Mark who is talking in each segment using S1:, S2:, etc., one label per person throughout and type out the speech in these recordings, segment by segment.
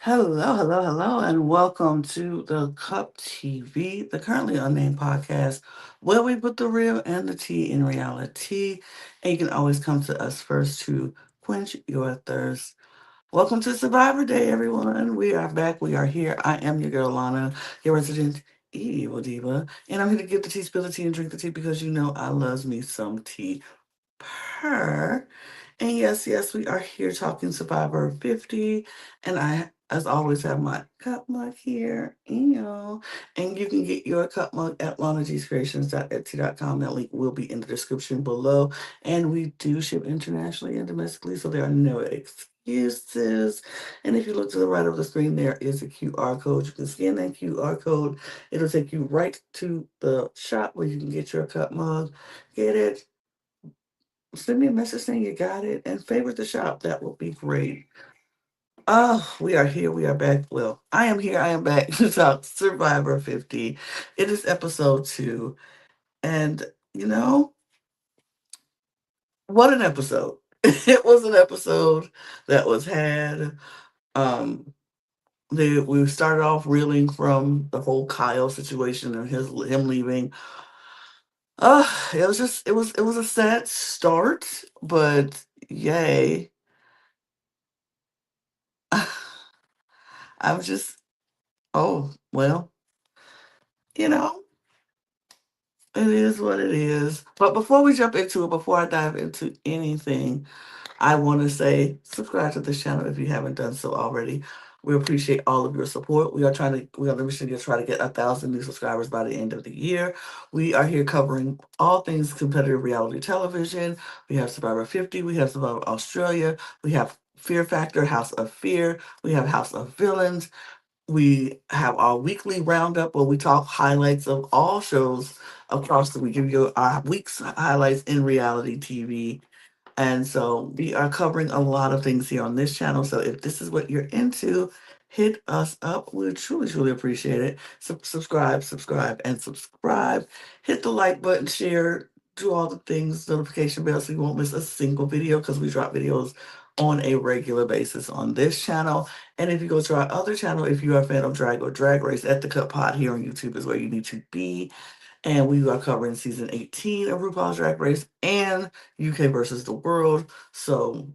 S1: Hello, hello, hello, and welcome to the Cup TV, the Currently Unnamed Podcast, where we put the real and the tea in reality. And you can always come to us first to quench your thirst. Welcome to Survivor Day, everyone. We are back. We are here. I am your girl, Lana, your resident evil diva. And I'm here to give the tea, spill the tea, and drink the tea because you know I loves me some tea. Purr. And yes, we are here talking Survivor 50. And I, as always, have my cup mug here. And you can get your cup mug at lanagcreations.etsy.com. That link will be in the description below. And we do ship internationally and domestically, so there are no excuses. And if you look to the right of the screen, there is a QR code. You can scan that QR code. It'll take you right to the shop where you can get your cup mug. Get it, send me a message saying you got it, and favorite the shop. That will be great. Oh, we are here. We are back. Well, I am here. I am back to talk Survivor 50. It is episode 2. And, you know, what an episode. It was an episode that was had. Um, we started off reeling from the whole Kyle situation and him leaving. It was a sad start, but yay. I'm just Oh, well, you know, it is what it is. But before we jump into it, before I dive into anything, I want to say subscribe to this channel if you haven't done so already. We appreciate all of your support. We are on the mission to try to get 1,000 new subscribers by the end of the year. We are here covering all things competitive reality television. We have Survivor 50, we have Survivor Australia, we have Fear Factor, House of Fear, we have House of Villains. We have our weekly roundup where we talk highlights of all shows across the week. Give you our week's highlights in reality TV. And so we are covering a lot of things here on this channel. So if this is what you're into, hit us up. We truly, truly appreciate it. Subscribe, and subscribe. Hit the like button, share, do all the things, notification bell so you won't miss a single video because we drop videos on a regular basis on this channel. And if you go to our other channel, if you are a fan of drag or drag race, at the Cut Pod here on YouTube is where you need to be. And we are covering season 18 of RuPaul's Drag Race and UK versus the world. So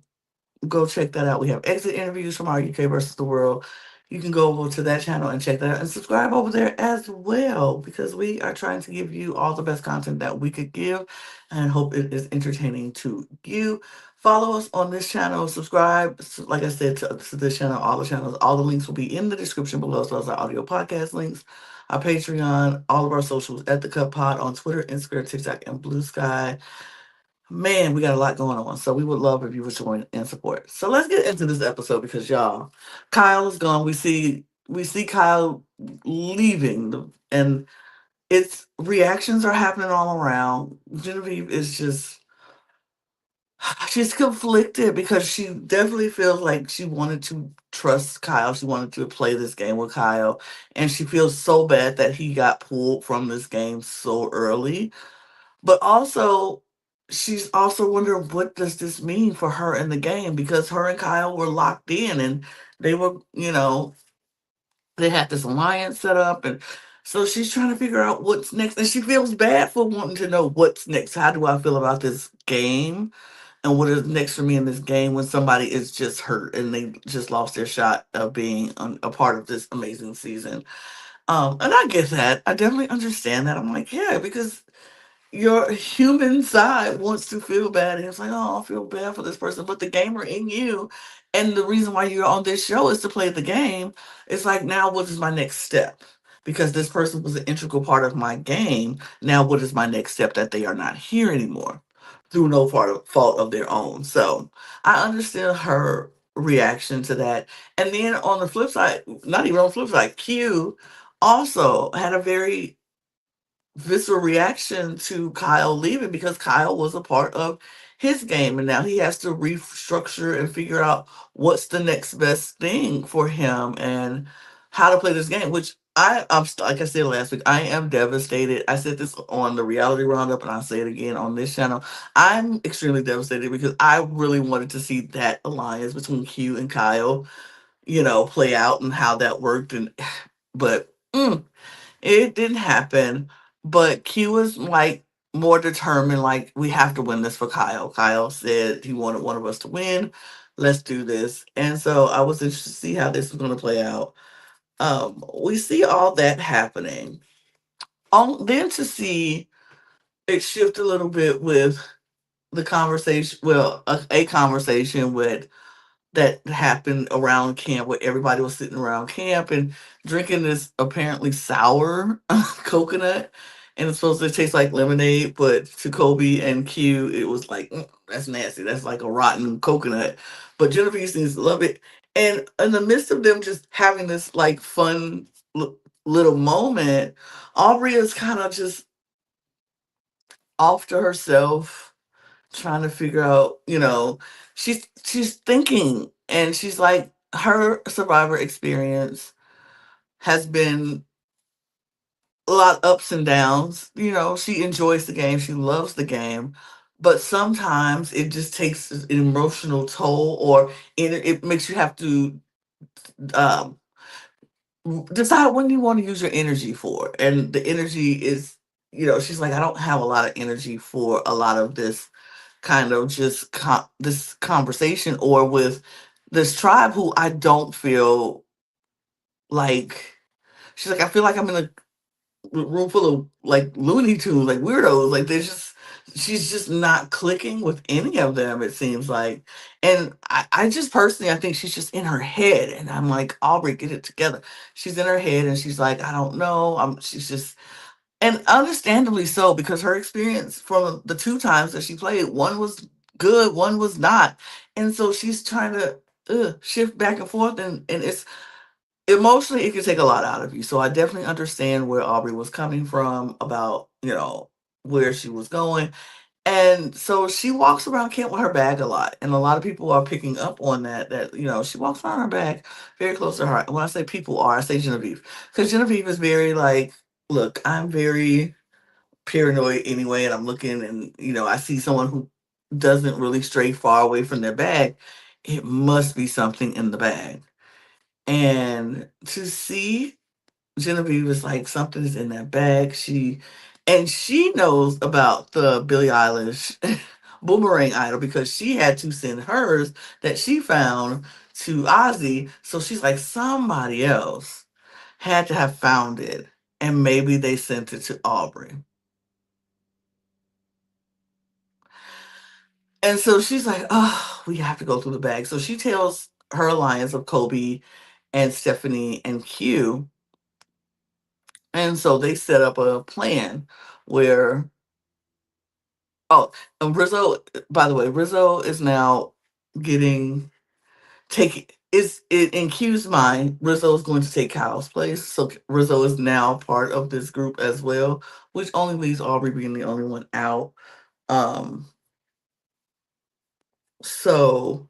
S1: go check that out. We have exit interviews from our UK versus the world. You can go over to that channel and check that out and subscribe over there as well because we are trying to give you all the best content that we could give and hope it is entertaining to you. Follow us on this channel, subscribe, like I said, to this channel, all the channels, all the links will be in the description below, as well as our audio podcast links, our Patreon, all of our socials at the Cup Pod on Twitter, Instagram, TikTok, and Blue Sky. Man, we got a lot going on. So we would love if you would join and support. So let's get into this episode because y'all, Kyle is gone. We see Kyle leaving and its reactions are happening all around. Genevieve is just she's conflicted because she definitely feels like she wanted to trust Kyle. She wanted to play this game with Kyle. And she feels so bad that he got pulled from this game so early, but also, she's also wondering what does this mean for her in the game because her and Kyle were locked in and they were, they had this alliance set up and so she's trying to figure out what's next and she feels bad for wanting to know what's next. How do I feel about this game? And what is next for me in this game when somebody is just hurt and they just lost their shot of being a part of this amazing season. And I get that. I definitely understand that. I'm like, yeah, because your human side wants to feel bad and it's like, oh, I feel bad for this person, but the gamer in you and the reason why you're on this show is to play the game. It's like, now what is my next step? Because this person was an integral part of my game. Now what is my next step that they are not here anymore through no fault of their own? So I understand her reaction to that. And then on the flip side, not even on the flip side, Q also had a very visceral reaction to Kyle leaving because Kyle was a part of his game and now he has to restructure and figure out what's the next best thing for him and how to play this game, which like I said last week, I am devastated. I said this on the reality roundup and I'll say it again on this channel. I'm extremely devastated because I really wanted to see that alliance between Q and Kyle play out and how that worked. And but it didn't happen. But Q was like more determined, like, we have to win this for Kyle. Kyle said he wanted one of us to win. Let's do this. And so I was interested to see how this was going to play out. We see all that happening. Then to see it shift a little bit with the conversation, well, a conversation with that happened around camp where everybody was sitting around camp and drinking this apparently sour coconut, and it's supposed to taste like lemonade, but to Kobe and Q it was like, that's nasty, that's like a rotten coconut. But Genevieve seems to love it, and in the midst of them just having this like fun little moment, Aubrey is kind of just off to herself, trying to figure out, she's thinking, and she's like, her survivor experience has been a lot of ups and downs. She enjoys the game, she loves the game, but sometimes it just takes an emotional toll, or it makes you have to um, decide when you want to use your energy for. And the energy is, she's like, I don't have a lot of energy for a lot of this kind of just this conversation, or with this tribe who I don't feel like. She's like, I feel like I'm in a room full of like Looney Tunes, like weirdos. Like, she's just not clicking with any of them, it seems like. And I just personally, I think she's just in her head, and I'm like, Aubrey, get it together. She's in her head, and she's like, I don't know. She's just, and understandably so, because her experience from the two times that she played, one was good, one was not. And so she's trying to shift back and forth, and it's emotionally, it can take a lot out of you. So I definitely understand where Aubrey was coming from about, where she was going. And so she walks around camp with her bag a lot. And a lot of people are picking up on that, she walks around her bag very close to her. When I say people are, I say Genevieve. Because Genevieve is very like, look, I'm very paranoid anyway, and I'm looking, and I see someone who doesn't really stray far away from their bag, it must be something in the bag. And to see Genevieve is like, something is in that bag. She knows about the Billie Eilish boomerang idol, because she had to send hers that she found to Ozzy. So she's like, somebody else had to have found it, and maybe they sent it to Aubrey. And so she's like, oh, we have to go through the bag. So she tells her alliance of Kobe and Stephanie and Q. And so they set up a plan where, oh, and Rizzo, by the way, Rizzo is now getting, taking, is it in Q's mind, Rizzo is going to take Kyle's place. So Rizzo is now part of this group as well, which only leaves Aubrey being the only one out. Um, so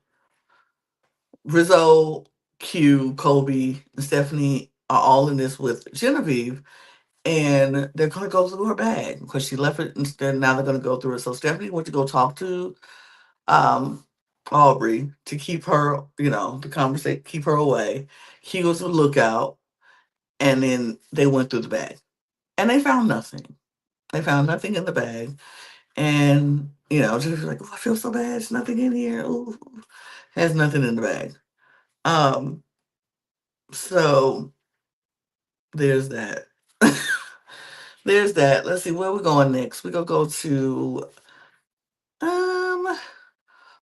S1: Rizzo, Q, Kobe, and Stephanie are all in this with Genevieve, and they're gonna go through her bag because she left it instead. Now they're gonna go through it. So Stephanie went to go talk to um Aubrey to keep her, the conversation, keep her away. Q was a lookout, and then they went through the bag, and they found nothing. They found nothing in the bag, and just like, oh, I feel so bad. There's nothing in here. Ooh, has nothing in the bag. Um, so there's that. There's that. Let's see where we're going next. We're gonna go to um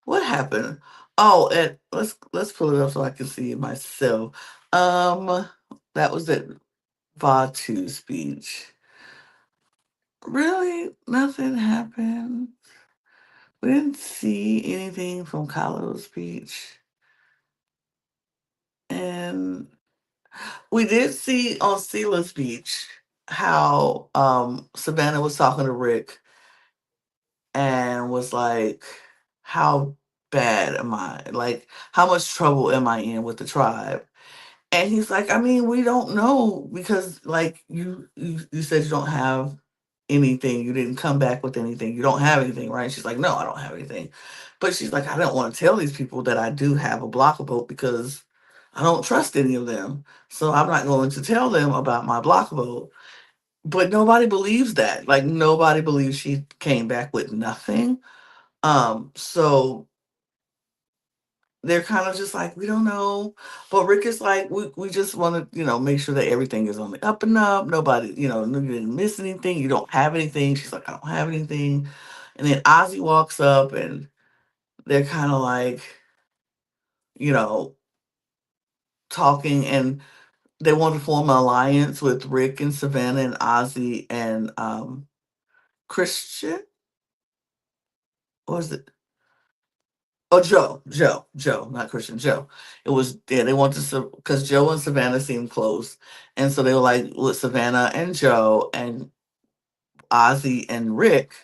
S1: what happened? Oh, and let's pull it up so I can see it myself. Um that was at Vatu speech. Really? Nothing happened. We didn't see anything from Kylo's speech. And we did see on Sela's speech how Savannah was talking to Rick and was like, how bad am I? Like, how much trouble am I in with the tribe? And he's like, I mean, we don't know, because like you said you don't have anything. You didn't come back with anything. You don't have anything, right? She's like, no, I don't have anything. But she's like, I don't want to tell these people that I do have a block vote, because I don't trust any of them. So I'm not going to tell them about my block vote. But nobody believes that. Like nobody believes she came back with nothing. So they're kind of just like, we don't know. But Rick is like, we just want to, make sure that everything is on the up and up. Nobody, you didn't miss anything. You don't have anything. She's like, I don't have anything. And then Ozzy walks up and they're kind of like, you know, talking and they want to form an alliance with Rick and Savannah and Ozzy and Christian. Or was it? Oh, Joe, not Christian, Joe. It was, yeah, they wanted to, because Joe and Savannah seemed close. And so they were like, with Savannah and Joe and Ozzy and Rick,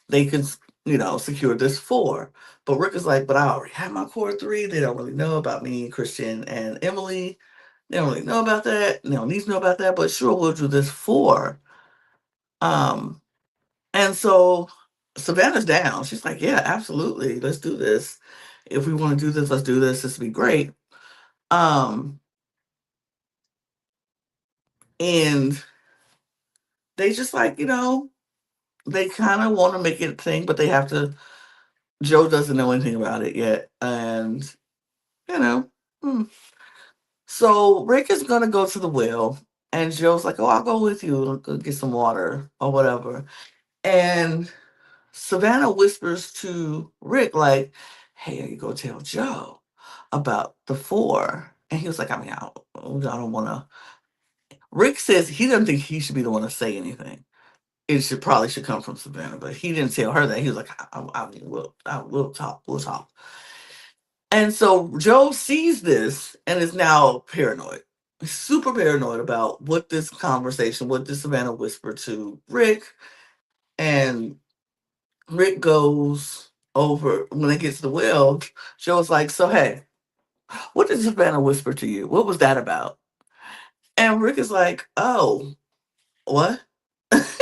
S1: they could, secure this four. But Rick is like, but I already have my core three. They don't really know about me, Christian, and Emily. They don't really know about that. They don't need to know about that, but sure, we'll do this four. Um, and so Savannah's down. She's like, yeah, absolutely. Let's do this. If we want to do this, let's do this. This would be great. Um, and they just like, they kind of want to make it a thing, but they have to. Joe doesn't know anything about it yet. And, you know, hmm. So Rick is going to go to the well. And Joe's like, oh, I'll go with you. I'll go get some water or whatever. And Savannah whispers to Rick, like, hey, are you going to tell Joe about the four? And he was like, I mean, I don't want to. Rick says he doesn't think he should be the one to say anything. It should come from Savannah, but he didn't tell her that. He was like, we'll talk, we'll talk. And so Joe sees this and is now paranoid. He's super paranoid about what this Savannah whispered to Rick. And Rick goes over when they get to the well. Joe's like, so hey, what did Savannah whisper to you? What was that about? And Rick is like, oh, what?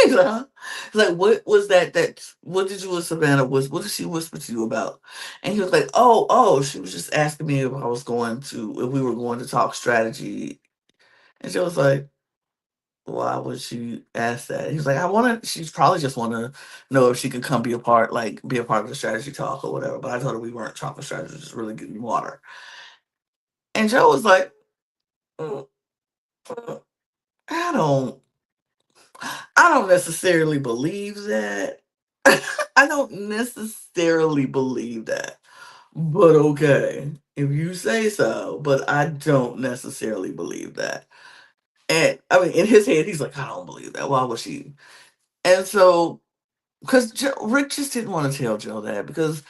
S1: You know? He's like, what was that? What did you and Savannah what did she whisper to you about? And he was like, oh, she was just asking me if we were going to talk strategy. And she was like, why would she ask that? He was like, she's probably just want to know if she could come be a part of the strategy talk or whatever. But I told her we weren't talking strategy, just really getting water. And Joe was like, "Mm, mm, I don't I don't necessarily believe that. I don't necessarily believe that. But okay, if you say so, but I don't necessarily believe that. And I mean, in his head, he's like, I don't believe that. Why would she? And so, because Rick just didn't want to tell Joe that because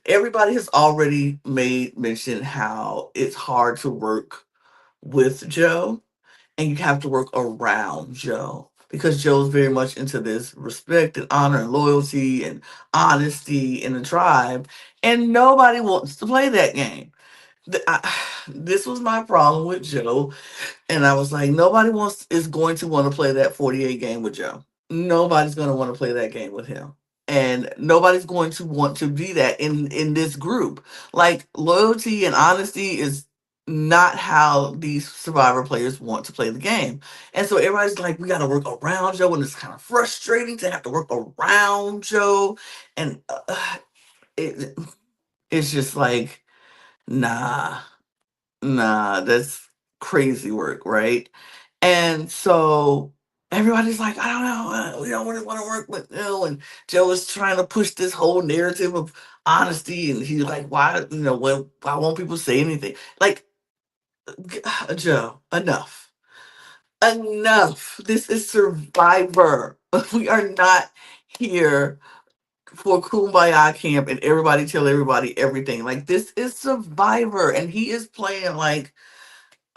S1: everybody has already made mention how it's hard to work with Joe and you have to work around Joe because Joe's very much into this respect and honor and loyalty and honesty in the tribe, and nobody wants to play that game. This was my problem with Joe, and I was like, nobody wants is going to want to play that 48 game with Joe. Nobody's going to want to play that game with him. And nobody's going to want to be that in this group. Like loyalty and honesty is not how these survivor players want to play the game. And so everybody's like, we got to work around Joe, and it's kind of frustrating to have to work around Joe. And it, it's just like, nah, that's crazy work, right? And so everybody's like, I don't know, we don't really want to work with Joe. And Joe is trying to push this whole narrative of honesty. And he's like, why won't people say anything? Like, Joe, enough. Enough. This is Survivor. We are not here for Kumbaya Camp and everybody tell everybody everything. Like, this is Survivor. And he is playing like,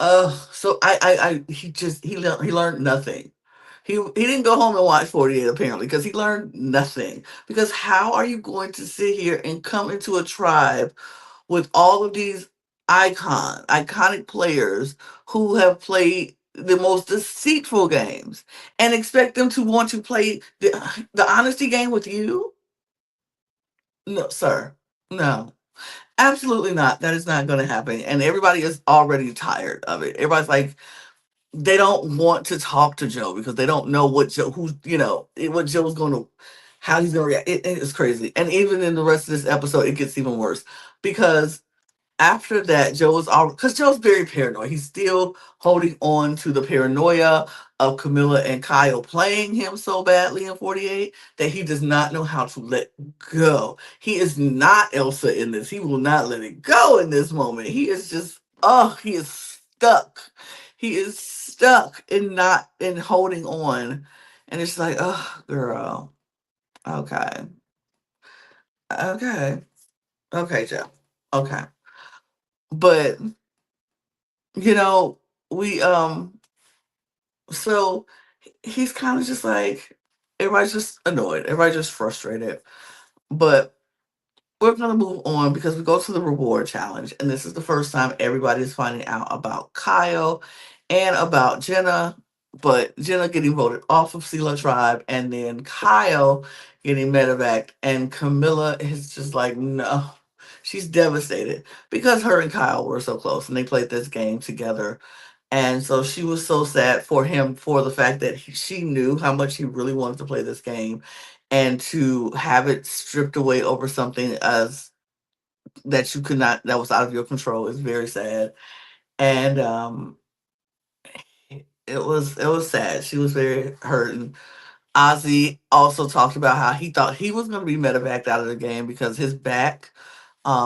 S1: so he learned nothing. He didn't go home and watch 48 apparently because he learned nothing. Because how are you going to sit here and come into a tribe with all of these iconic players who have played the most deceitful games and expect them to want to play the honesty game with you? No, sir. No. Absolutely not. That is not going to happen. And everybody is already tired of it. Everybody's like, they don't want to talk to Joe because they don't know what Joe, who's, what Joe's going to, how he's going to react. It is crazy. And even in the rest of this episode, it gets even worse because after that, Joe was all because Joe's very paranoid. He's still holding on to the paranoia of Camilla and Kyle playing him so badly in 48 that he does not know how to let go. He is not Elsa in this. He will not let it go in this moment. He is just, he is stuck. He is stuck in not in holding on. And it's like, oh, girl. Okay. Okay. Okay, Joe. Okay. But you know, we so he's kind of just like everybody's just annoyed, everybody's just frustrated. But we're gonna move on because we go to the reward challenge, and this is the first time everybody is finding out about Kyle and about Jenna, but Jenna getting voted off of Sela Tribe, and then Kyle getting medevac, and Camilla is just like, no. She's devastated because her and Kyle were so close and they played this game together, and so she was so sad for him for the fact that she knew how much he really wanted to play this game, and to have it stripped away over something as that you could not, that was out of your control, is very sad. And it was sad. She was very hurt. And Ozzy also talked about how he thought he was going to be medevaced out of the game because his back,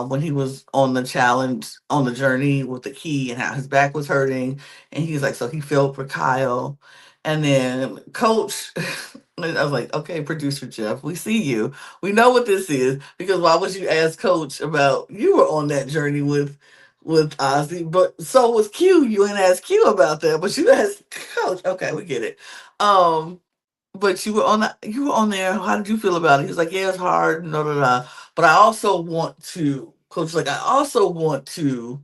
S1: when he was on the challenge, on the journey with the key, and how his back was hurting. And he's like, so he felt for Kyle. And then Coach, and I was like, okay, producer Jeff, we see you. We know what this is because why would you ask Coach about you were on that journey with Ozzy, but so was Q. You didn't ask Q about that, but you asked Coach. Okay, we get it. Um, but you were on there. How did you feel about it? He was like, yeah, it's hard, no, no, no. But I also want to, Coach was like, I also want to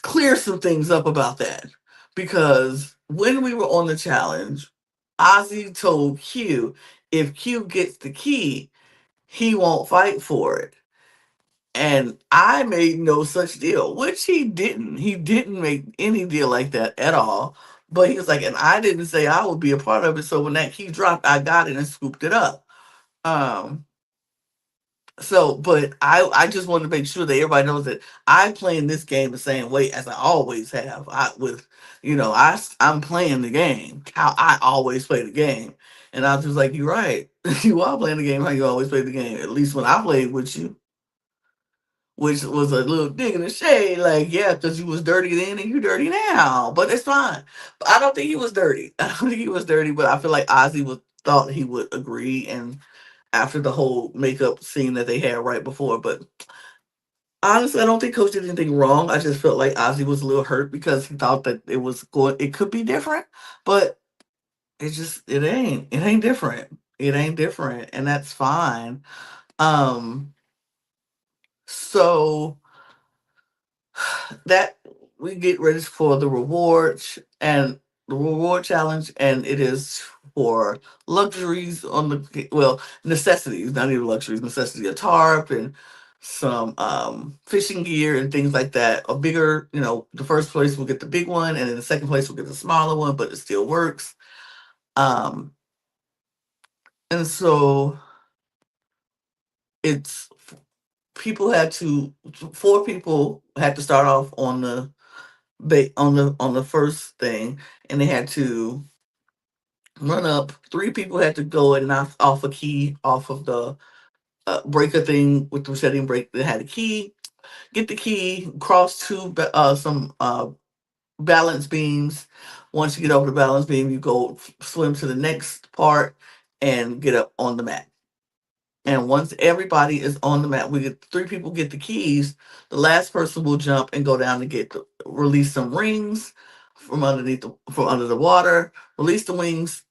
S1: clear some things up about that. Because when we were on the challenge, Ozzy told Q if Q gets the key, he won't fight for it. And I made no such deal, which he didn't. He didn't make any deal like that at all. But he was like, and I didn't say I would be a part of it. So when that key dropped, I got it and scooped it up. Um, but I just want to make sure that everybody knows that I playing this game the same way as I always have. I'm playing the game how I always play the game. And I was just like, you're right. You are playing the game how you always play the game. At least when I played with you, which was a little dig in the shade, like, yeah, because you was dirty then and you dirty now. But it's fine. But I don't think he was dirty. I don't think he was dirty, but I feel like Ozzy would thought he would agree, and after the whole makeup scene that they had right before. But honestly, I don't think Coach did anything wrong. I just felt like Ozzy was a little hurt because he thought that it could be different, but it ain't different. It ain't different, and that's fine. Um, so that we get ready for the reward challenge, and it is for luxuries on the, well, necessities, not even luxuries, necessity, a tarp and some fishing gear and things like that. A bigger, the first place will get the big one, and then the second place will get the smaller one, but it still works. um and so it's people had to four people had to start off on the on the first thing, and they had to run up. Three people had to go and knock off a key off of the breaker thing with the setting break. They had a key, get the key, cross some balance beams. Once you get over the balance beam, you go swim to the next part and get up on the mat. And once everybody is on the mat, we get three people get the keys. The last person will jump and go down and release some rings from under the water. Release the wings,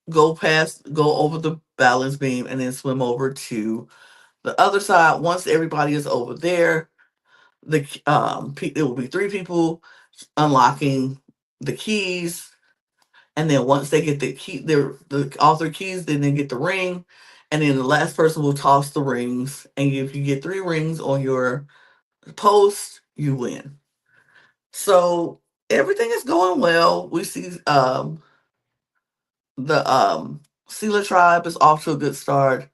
S1: go over the balance beam, and then swim over to the other side. Once everybody is over there, it will be three people unlocking the keys, and then once they get the key, all three keys, then they get the ring, and then the last person will toss the rings. And if you get three rings on your Post, you win. So everything is going well. We see the Sela tribe is off to a good start.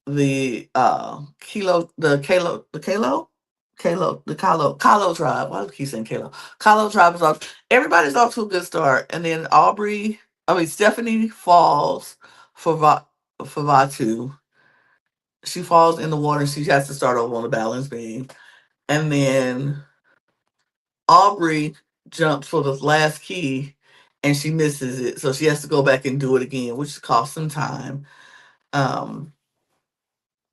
S1: The Kalo tribe. Why do I keep saying Kalo? Kalo tribe is off. Everybody's off to a good start, and then Stephanie falls for for Vatu. She falls in the water. She has to start over on the balance beam, and then Aubrey jumps for the last key, and she misses it, so she has to go back and do it again, which costs some time. Um,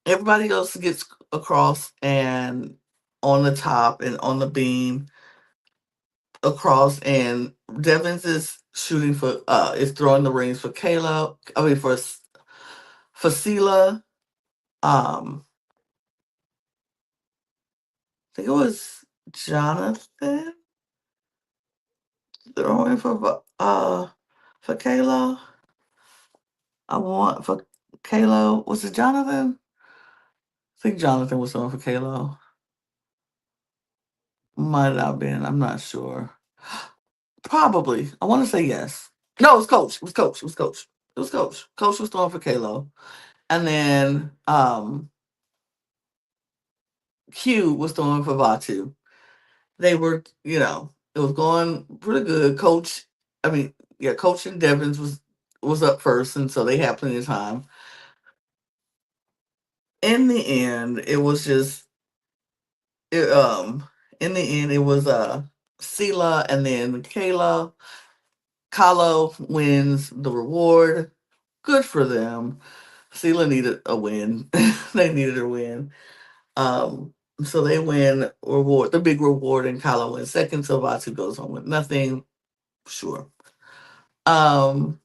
S1: Everybody else gets across and on the top and on the beam across, and Devins is shooting for is throwing the rings for Kayla. I mean for Sela. I think it was Jonathan throwing for Kayla. I want for Kayla. Was it Jonathan? I think Jonathan was throwing for Kayla. Might not have been. I'm not sure. Probably. I want to say yes. No, it was Coach. It was Coach. It was Coach. It was Coach. Coach was throwing for Kalo. And then Q was throwing for Vatu. They were, it was going pretty good. Coach and Devins was up first, and so they had plenty of time. In the end, it was just it, in the end it was Sela and then Kayla. Kalo wins the reward. Good for them. Sela needed a win. They needed a win. Um, so they win the big reward, and Kalo wins second. So Vatu goes home with nothing. Sure. Um,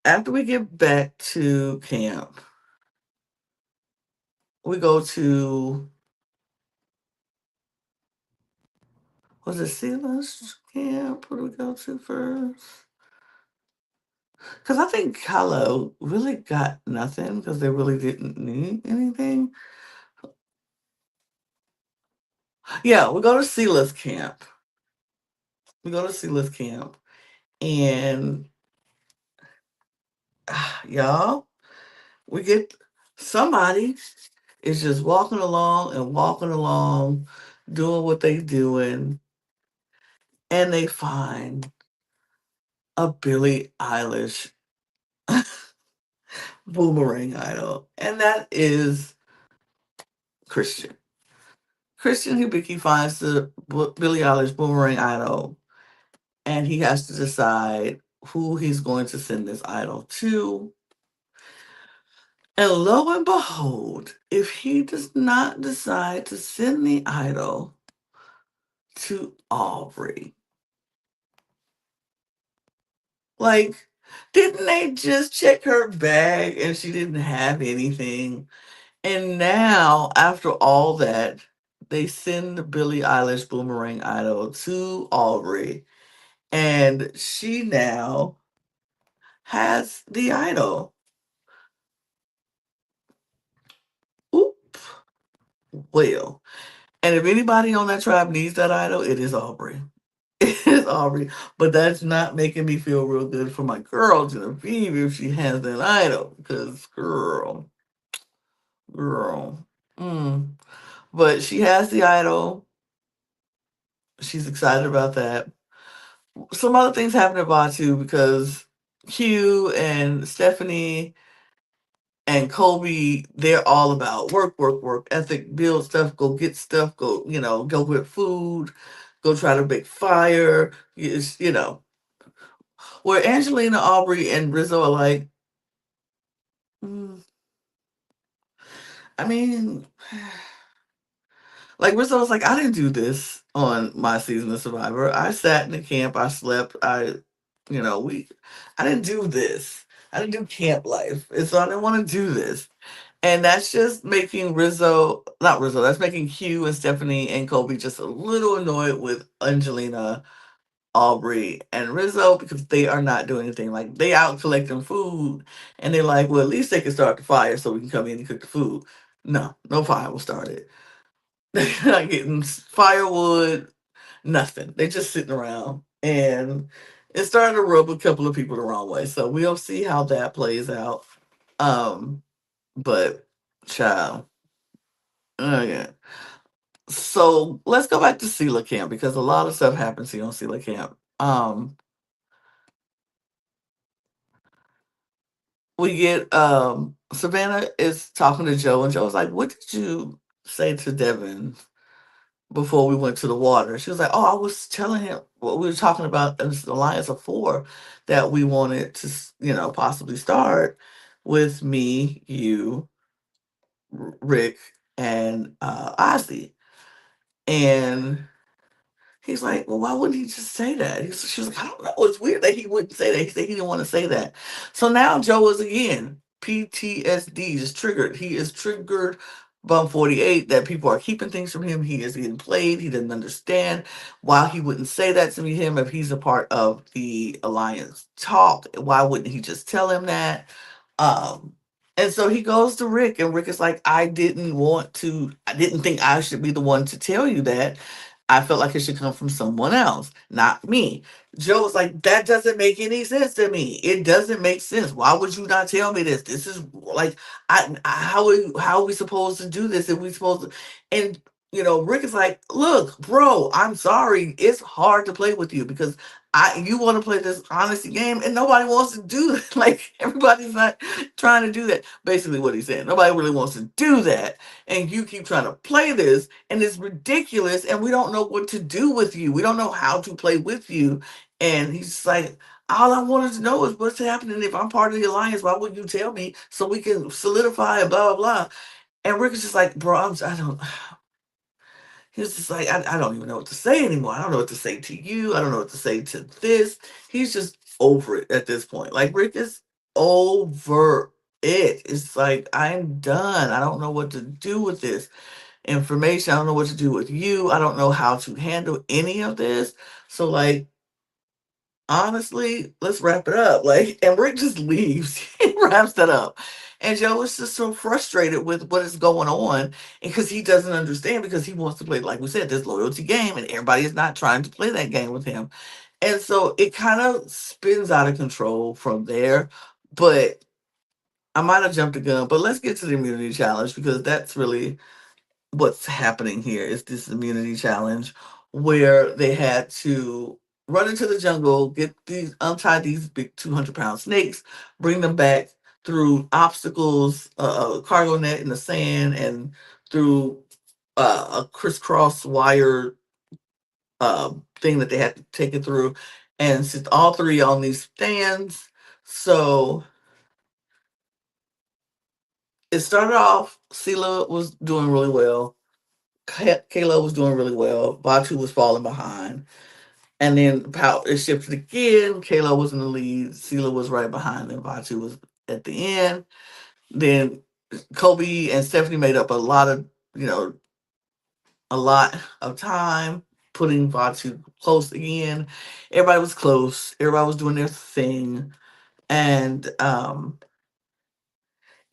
S1: After we get back to camp, we go to was it Sela's camp? What do we go to first? Because I think Kalo really got nothing because they really didn't need anything. Yeah, we go to Sela's camp. We go to Sela's camp, and y'all, we get somebody is just walking along and walking along, doing what they doing, and they find a Billie Eilish boomerang idol, and that is Christian. Christian Hibiki finds the Billie Eilish boomerang idol, and he has to decide who he's going to send this idol to. And lo and behold, if he does not decide to send the idol to Aubrey, like, didn't they just check her bag and she didn't have anything? And now, after all that, they send the Billie Eilish boomerang idol to Aubrey, and she now has the idol. Oop. Well, and if anybody on that tribe needs that idol, it is Aubrey. It is Aubrey. But that's not making me feel real good for my girl Genevieve if she has that idol. Because girl. Mm. But she has the idol. She's excited about that. Some other things happen at Batu because Q and Stephanie and Kobe, they're all about work ethic, build stuff, go get stuff, go get food, go try to make fire. Where Angelina, Aubrey, and Rizzo are like, mm, I mean, like Rizzo was like, I didn't do this on my season of Survivor. I sat in the camp, I slept, I didn't do this. I didn't do camp life, and so I didn't want to do this. And that's just making not Rizzo, that's making Hugh and Stephanie and Kobe just a little annoyed with Angelina, Aubrey, and Rizzo because they are not doing anything. Like, they out collecting food, and they're like, well, at least they can start the fire so we can come in and cook the food. No fire was started. They're not getting firewood, nothing. They're just sitting around. And it started to rub a couple of people the wrong way. So we'll see how that plays out. Um, but child, yeah. So let's go back to Sela Camp because a lot of stuff happens here on Sela Camp. We get Savannah is talking to Joe, and Joe's like, "What did you say to Devin before we went to the water?" She was like, "Oh, I was telling him what we were talking about in the Alliance of Four that we wanted to, possibly start with me, you, Rick, and Ozzy." And he's like, "Well, why wouldn't he just say that?" She was like, "I don't know. It's weird that he wouldn't say that." He said he didn't want to say that. So now Joe is again PTSD is triggered. He is triggered. Bum 48 that people are keeping things from him. He is getting played. He doesn't understand why he wouldn't say that to me. Him if he's a part of the alliance talk. Why wouldn't he just tell him that? Um, and so he goes to Rick, and Rick is like, I didn't want to, I didn't think I should be the one to tell you that. I felt like it should come from someone else, not me. Joe was like, that doesn't make any sense to me. It doesn't make sense. Why would you not tell me this? This is like, how are we supposed to do this? If we supposed to, and Rick is like, look, bro, I'm sorry. It's hard to play with you because you want to play this honesty game and nobody wants to do it. Like everybody's not trying to do that. Basically what he's saying. Nobody really wants to do that. And you keep trying to play this and it's ridiculous and we don't know what to do with you. We don't know how to play with you. And he's like, all I wanted to know is what's happening. If I'm part of the alliance, why wouldn't you tell me so we can solidify and blah, blah, blah. And Rick is just like, bro, I don't. He was just like, I don't even know what to say anymore. I don't know what to say to you. I don't know what to say to this. He's just over it at this point. Like, Rick is over it. It's like, I'm done. I don't know what to do with this information. I don't know what to do with you. I don't know how to handle any of this. So, like, honestly, let's wrap it up. Like, and Rick just leaves. He wraps that up. And Joe is just so frustrated with what is going on because he doesn't understand because he wants to play, like we said, this loyalty game, and everybody is not trying to play that game with him. And so it kind of spins out of control from there. But I might have jumped the gun, but let's get to the immunity challenge because that's really what's happening here is this immunity challenge where they had to run into the jungle, get these untie these big 200-pound snakes, bring them back through obstacles, a cargo net in the sand, and through a crisscross wire thing that they had to take it through, and sit all three on these stands. So it started off. Sela was doing really well. Kayla was doing really well. Batu was falling behind. And then it shifted again. Kayla was in the lead. Sela was right behind them. Batu was at the end. Then Kobe and Stephanie made up a lot of time, putting Batu close again. Everybody was close. Everybody was doing their thing. And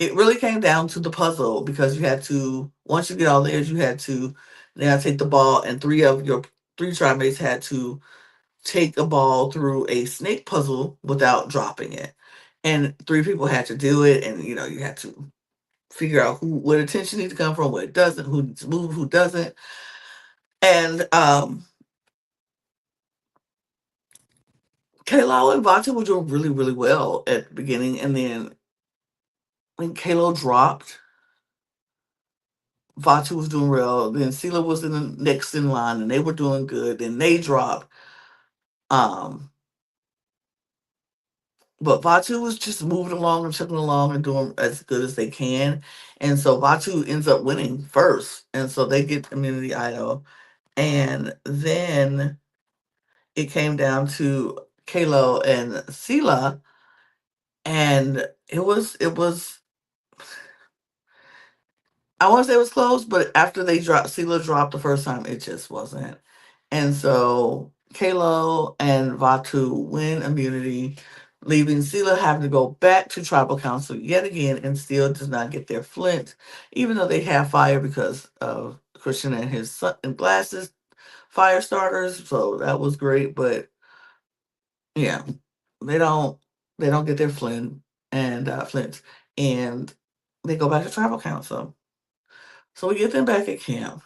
S1: it really came down to the puzzle because you had to, once you get all theirs, you had to now take the ball, and three of your three trimates had to take a ball through a snake puzzle without dropping it. And three people had to do it, and you had to figure out where attention needs to come from, where it doesn't, who needs to move, who doesn't. And Kalo and Vata were doing really, really well at the beginning, and then when Kalo dropped, Vatu was doing well. Then Sela was in the next in line, and they were doing good. Then they dropped. Um, but Vatu was just moving along and chugging along and doing as good as they can. And so Vatu ends up winning first. And so they get immunity idol. And then it came down to Kalo and Sela. And it was I want to say it was close, but after Sela dropped the first time, it just wasn't. And so Kalo and Vatu win immunity, leaving Sela having to go back to tribal council yet again and still does not get their flint, even though they have fire because of Christian and his son and glasses fire starters, so that was great. But yeah, they don't they don't get their Flints, and they go back to tribal council. So we get them back at camp,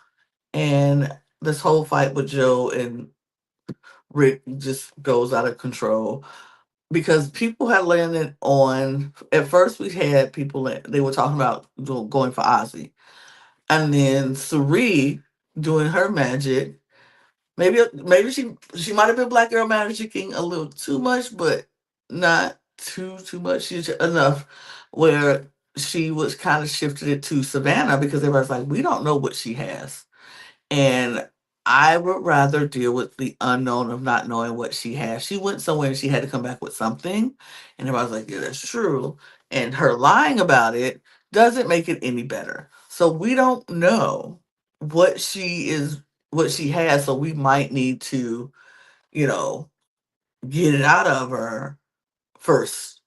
S1: and this whole fight with Joe and Rick just goes out of control because people had landed on. At first, we had people they were talking about going for Ozzy, and then Suri doing her magic. Maybe she might have been Black Girl Magicking a little too much, but not too much. She's enough where she was kind of shifted it to Savannah because everybody's like, we don't know what she has. And I would rather deal with the unknown of not knowing what she has. She went somewhere and she had to come back with something. And everybody's like, yeah, that's true. And her lying about it doesn't make it any better. So we don't know what she is, what she has. So we might need to, you know, get it out of her first.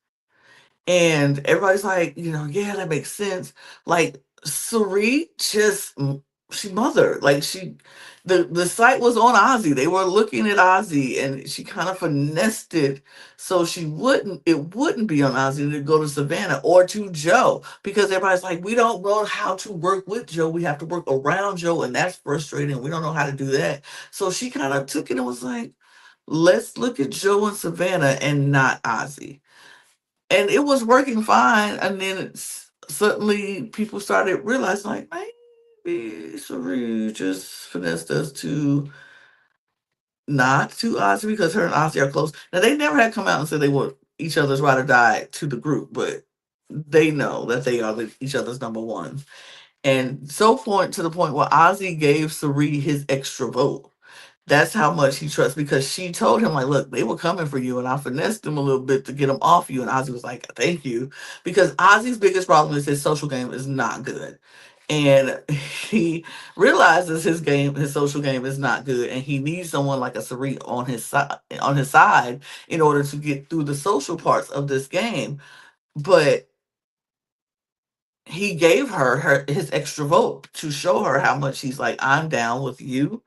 S1: And everybody's like, yeah, that makes sense. Like Sari just she mothered. Like the site was on Ozzy. They were looking at Ozzy and she kind of finessed it so it wouldn't be on Ozzy to go to Savannah or to Joe. Because everybody's like, we don't know how to work with Joe. We have to work around Joe, and that's frustrating. We don't know how to do that. So she kind of took it and was like, let's look at Joe and Savannah and not Ozzy, and it was working fine. And then suddenly people started realizing, like, maybe Sari just finessed us to not to Ozzy because her and Ozzy are close. Now they never had come out and said they were each other's ride or die to the group, but they know that they are each other's number one. And so point to the point where Ozzy gave Sari his extra vote. That's how much he trusts, because she told him, like, look, they were coming for you and I finessed them a little bit to get them off you. And Ozzy was like, thank you. Because Ozzy's biggest problem is his social game is not good. And he realizes his social game is not good, and he needs someone like a Sari on his side in order to get through the social parts of this game. But he gave her his extra vote to show her how much he's like, I'm down with you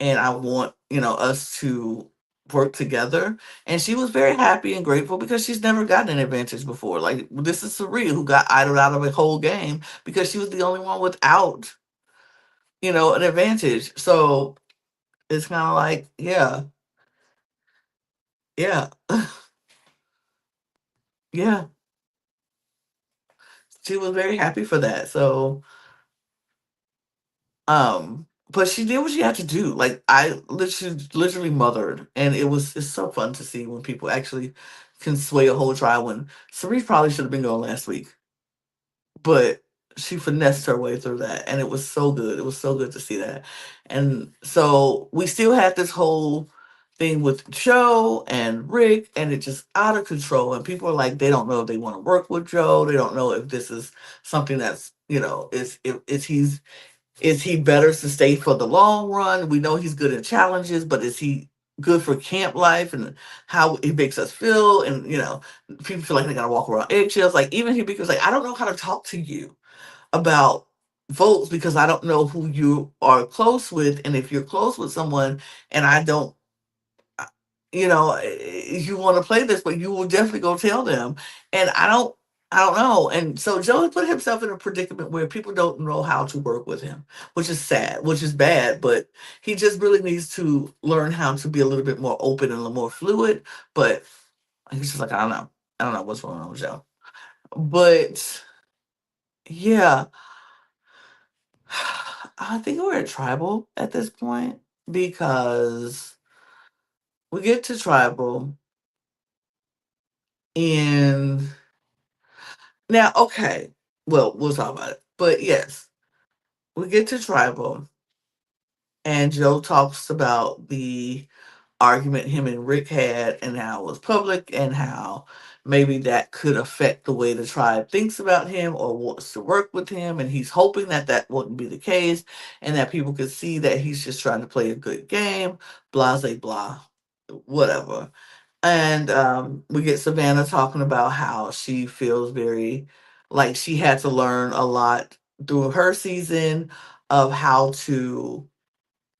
S1: and I want, us to work together. And she was very happy and grateful because she's never gotten an advantage before. Like, this is Sari who got idled out of a whole game because she was the only one without, an advantage. So it's kind of like, yeah, yeah, yeah. She was very happy for that. So, but she did what she had to do. Like, I literally mothered, and it's so fun to see when people actually can sway a whole trial. When Cerise probably should have been going last week, but she finessed her way through that, and it was so good. It was so good to see that. And so we still had this whole thing with Joe and Rick, and it just out of control. And people are like, they don't know if they want to work with Joe. They don't know if this is something that's, is he better to stay for the long run? We know he's good in challenges, but is he good for camp life and how it makes us feel? And people feel like they gotta walk around eggshells. Like, even he becomes like, I don't know how to talk to you about votes because I don't know who you are close with, and if you're close with someone and I don't, you want to play this, but you will definitely go tell them. And I don't know. And so Joe has put himself in a predicament where people don't know how to work with him, which is sad, which is bad, but he just really needs to learn how to be a little bit more open and a little more fluid. But he's just like, I don't know. I don't know what's going on with Joe. But yeah, I think we're at tribal at this point because we get to tribal and now, okay, well, we'll talk about it. But yes, we get to tribal, and Joe talks about the argument him and Rick had and how it was public and how maybe that could affect the way the tribe thinks about him or wants to work with him. And he's hoping that that wouldn't be the case and that people could see that he's just trying to play a good game, blah, blah, blah, whatever. And we get Savannah talking about how she feels very like she had to learn a lot through her season. of how to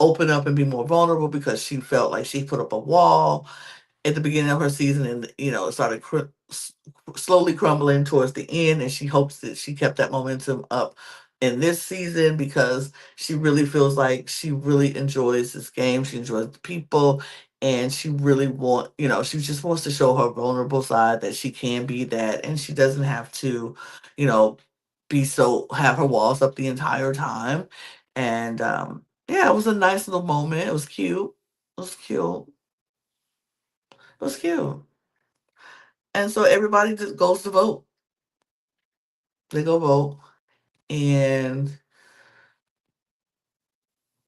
S1: open up and be more vulnerable because she felt like she put up a wall at the beginning of her season, and it started slowly crumbling towards the end, and she hopes that she kept that momentum up in this season because she really feels like she really enjoys this game, she enjoys the people, and she really she just wants to show her vulnerable side, that she can be that, and she doesn't have to you know be so have her walls up the entire time. And yeah, it was a nice little moment. It was cute. It was cute. It was cute. And so everybody just goes to vote. They go vote. And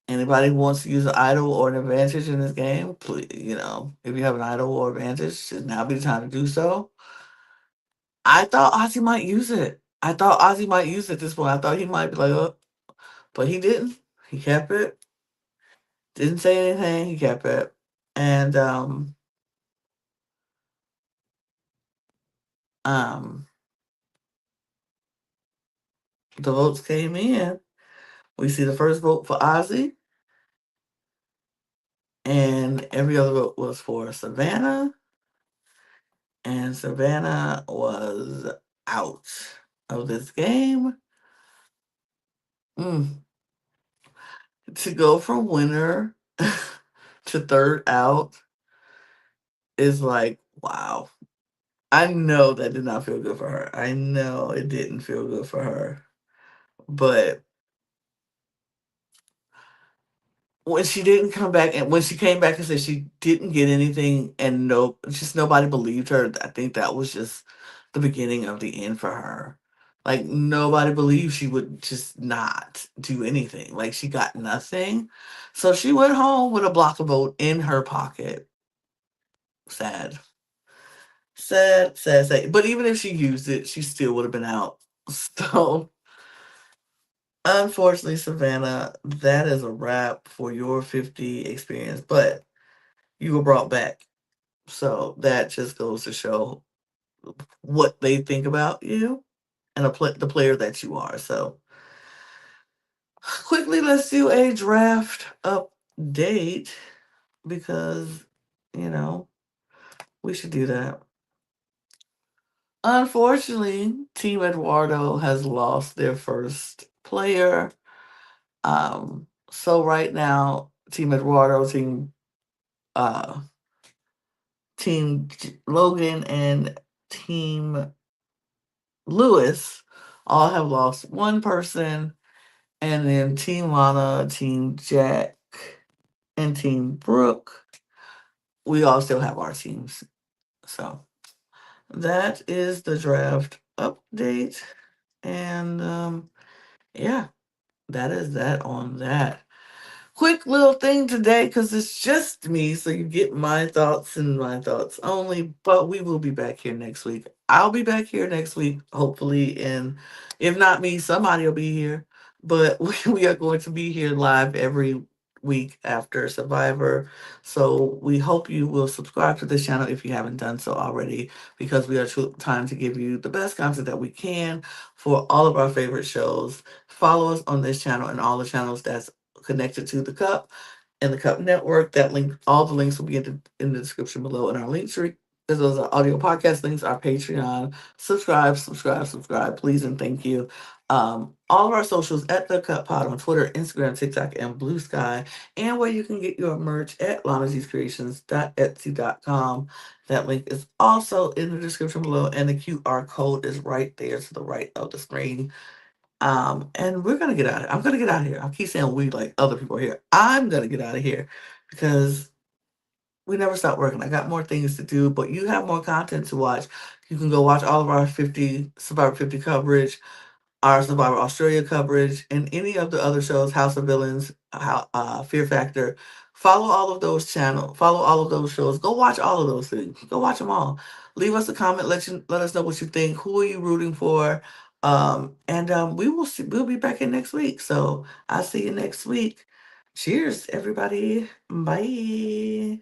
S1: anybody who wants to use an idol or an advantage in this game, please, if you have an idol or advantage, should now be the time to do so. I thought Ozzy might use it. I thought Ozzy might use it at this point. I thought he might be like, oh, but he didn't. He kept it. Didn't say anything. He kept it. And um the votes came in. We see the first vote for Ozzy, and every other vote was for Savannah, and Savannah was out of this game. Mm. To go from winner to third out is like, wow. I know that did not feel good for her. I know it didn't feel good for her. But when she didn't come back, and when she came back and said she didn't get anything, and just nobody believed her, I think that was just the beginning of the end for her. Like, nobody believed she would just not do anything. Like, she got nothing. So she went home with a block of vote in her pocket. Sad. Sad, sad, sad. But even if she used it, she still would have been out. So, unfortunately, Savannah, that is a wrap for your 50 experience. But you were brought back. So that just goes to show what they think about you and the player that you are. So quickly, let's do a draft update because, you know, we should do that. Unfortunately, Team Eduardo has lost their first player. So right now, Team Eduardo, uh, Logan, and Team Lewis all have lost one person, and then Team Lana, Team Jack, and Team Brooke, we all still have our teams. So that is the draft update, and yeah, that is that on that. Quick little thing today because it's just me, so you get my thoughts and my thoughts only. But we will be back here next week. I'll be back here next week, hopefully, and if not me, somebody will be here. But we are going to be here live every week after Survivor. So we hope you will subscribe to this channel if you haven't done so already, because we are trying to give you the best content that we can for all of our favorite shows. Follow us on this channel and all the channels that's connected to the Cup and the Cup Network. That link, all the links will be in the description below in our link tree. As well as our audio podcast links, our Patreon. Subscribe, subscribe, subscribe, please and thank you. All of our socials at the Cup Pod on Twitter, Instagram, TikTok, and Blue Sky, and where you can get your merch at lanagcreations.etsy.com. That link is also in the description below, and the QR code is right there to the right of the screen. And we're gonna get out of here. I'm gonna get out of here. I keep saying we like other people are here. I'm gonna get out of here because we never stop working. I got more things to do, but you have more content to watch. You can go watch all of our 50 Survivor 50 coverage, our Survivor Australia coverage, and any of the other shows, House of Villains, Fear Factor. Follow all of those shows. Go watch all of those things. Go watch them all. Leave us a comment. Let us know what you think. Who are you rooting for? And we will see. We'll be back in next week. So I'll see you next week. Cheers, everybody. Bye.